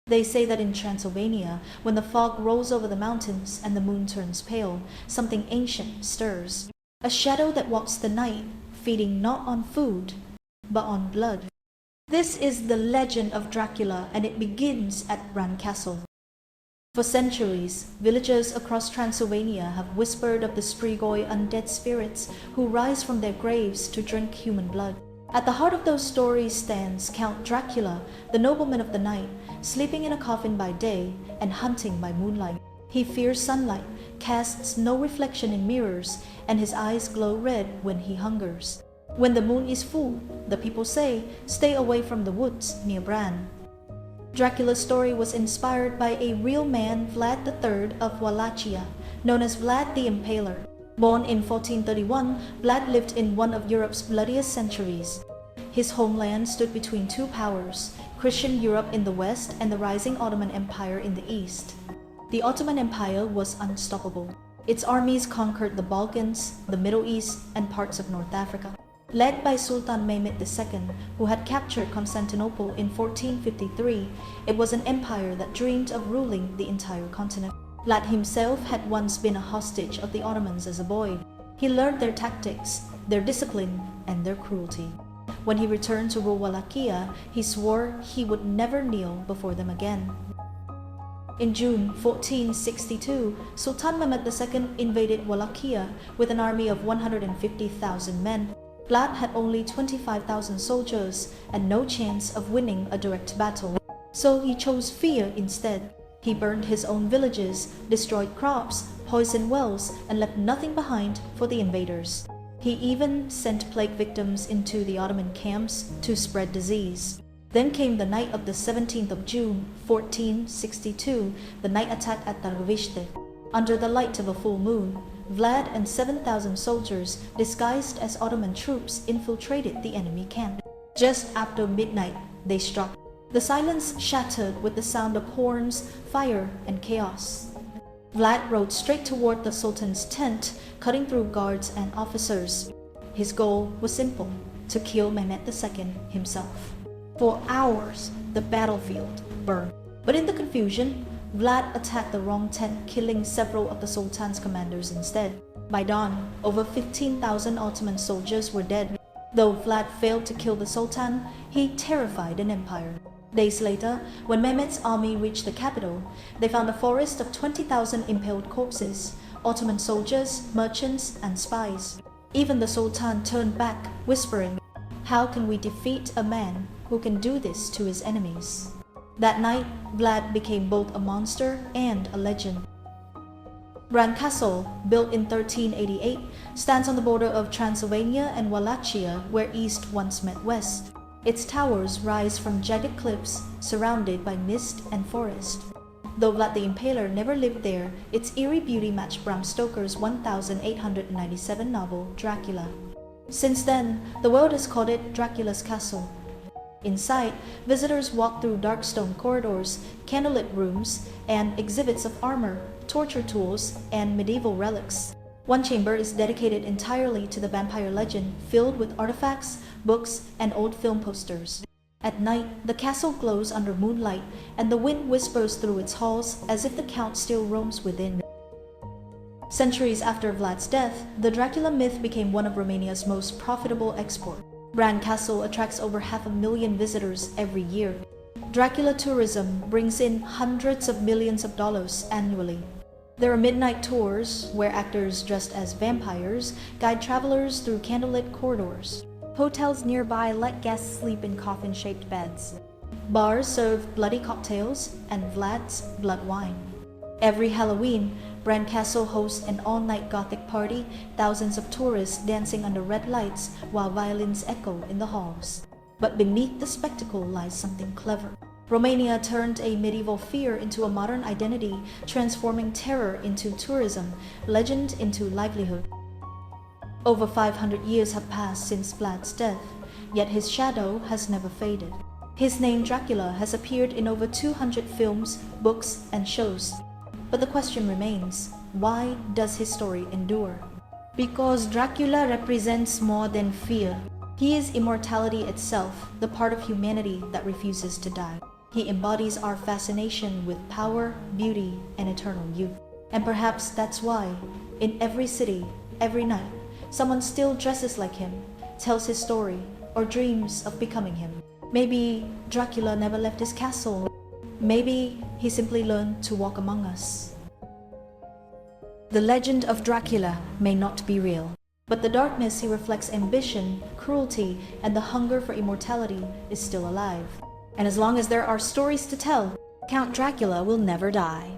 They say that in Transylvania, when the fog rolls over the mountains and the moon turns pale, something ancient stirs. A shadow that walks the night, feeding not on food, but on blood. This is the legend of Dracula, and it begins at Bran Castle. For centuries, villagers across Transylvania have whispered of the Strigoi undead spirits who rise from their graves to drink human blood. At the heart of those stories stands Count Dracula, the nobleman of the night, sleeping in a coffin by day and hunting by moonlight. He fears sunlight, casts no reflection in mirrors, and his eyes glow red when he hungers. When the moon is full, the people say, stay away from the woods near Bran. Dracula's story was inspired by a real man, Vlad III of Wallachia, known as Vlad the Impaler. Born in 1431, Vlad lived in one of Europe's bloodiest centuries. His homeland stood between two powers, Christian Europe in the west and the rising Ottoman Empire in the east. The Ottoman Empire was unstoppable. Its armies conquered the Balkans, the Middle East, and parts of North Africa. Led by Sultan Mehmed II, who had captured Constantinople in 1453, it was an empire that dreamed of ruling the entire continent. Vlad himself had once been a hostage of the Ottomans as a boy. He learned their tactics, their discipline, and their cruelty. When he returned to rule Wallachia, he swore he would never kneel before them again. In June 1462, Sultan Mehmed II invaded Wallachia with an army of 150,000 men. Vlad had only 25,000 soldiers and no chance of winning a direct battle, so he chose fear instead. He burned his own villages, destroyed crops, poisoned wells, and left nothing behind for the invaders. He even sent plague victims into the Ottoman camps to spread disease. Then came the night of the 17th of June, 1462, the night attack at Târgoviște. Under the light of a full moon, Vlad and 7,000 soldiers, disguised as Ottoman troops, infiltrated the enemy camp. Just after midnight, they struck. The silence shattered with the sound of horns, fire, and chaos. Vlad rode straight toward the Sultan's tent, cutting through guards and officers. His goal was simple: to kill Mehmed II himself. For hours, the battlefield burned. But in the confusion, Vlad attacked the wrong tent, killing several of the Sultan's commanders instead. By dawn, over 15,000 Ottoman soldiers were dead. Though Vlad failed to kill the Sultan, he terrified an empire. Days later, when Mehmed's army reached the capital, they found a forest of 20,000 impaled corpses, Ottoman soldiers, merchants, and spies. Even the Sultan turned back, whispering, "How can we defeat a man who can do this to his enemies?" That night, Vlad became both a monster and a legend. Bran Castle, built in 1388, stands on the border of Transylvania and Wallachia, where east once met west. Its towers rise from jagged cliffs, surrounded by mist and forest. Though Vlad the Impaler never lived there, its eerie beauty matched Bram Stoker's 1897 novel, Dracula. Since then, the world has called it Dracula's Castle. Inside, visitors walk through dark stone corridors, candlelit rooms, and exhibits of armor, torture tools, and medieval relics. One chamber is dedicated entirely to the vampire legend, filled with artifacts, books, and old film posters. At night, the castle glows under moonlight, and the wind whispers through its halls as if the Count still roams within. Centuries after Vlad's death, the Dracula myth became one of Romania's most profitable exports. Bran Castle attracts over 500,000 visitors every year. Dracula tourism brings in hundreds of millions of dollars annually. There are midnight tours, where actors dressed as vampires guide travelers through candlelit corridors. Hotels nearby let guests sleep in coffin-shaped beds. Bars serve bloody cocktails and Vlad's blood wine. Every Halloween, Bran Castle hosts an all-night Gothic party, thousands of tourists dancing under red lights while violins echo in the halls. But beneath the spectacle lies something clever. Romania turned a medieval fear into a modern identity, transforming terror into tourism, legend into livelihood. Over 500 years have passed since Vlad's death, yet his shadow has never faded. His name Dracula has appeared in over 200 films, books, and shows. But the question remains, why does his story endure? Because Dracula represents more than fear. He is immortality itself, the part of humanity that refuses to die. He embodies our fascination with power, beauty, and eternal youth. And perhaps that's why, in every city, every night, someone still dresses like him, tells his story, or dreams of becoming him. Maybe Dracula never left his castle. Maybe he simply learned to walk among us. The legend of Dracula may not be real, but the darkness he reflects ambition, cruelty, and the hunger for immortality is still alive. And as long as there are stories to tell, Count Dracula will never die.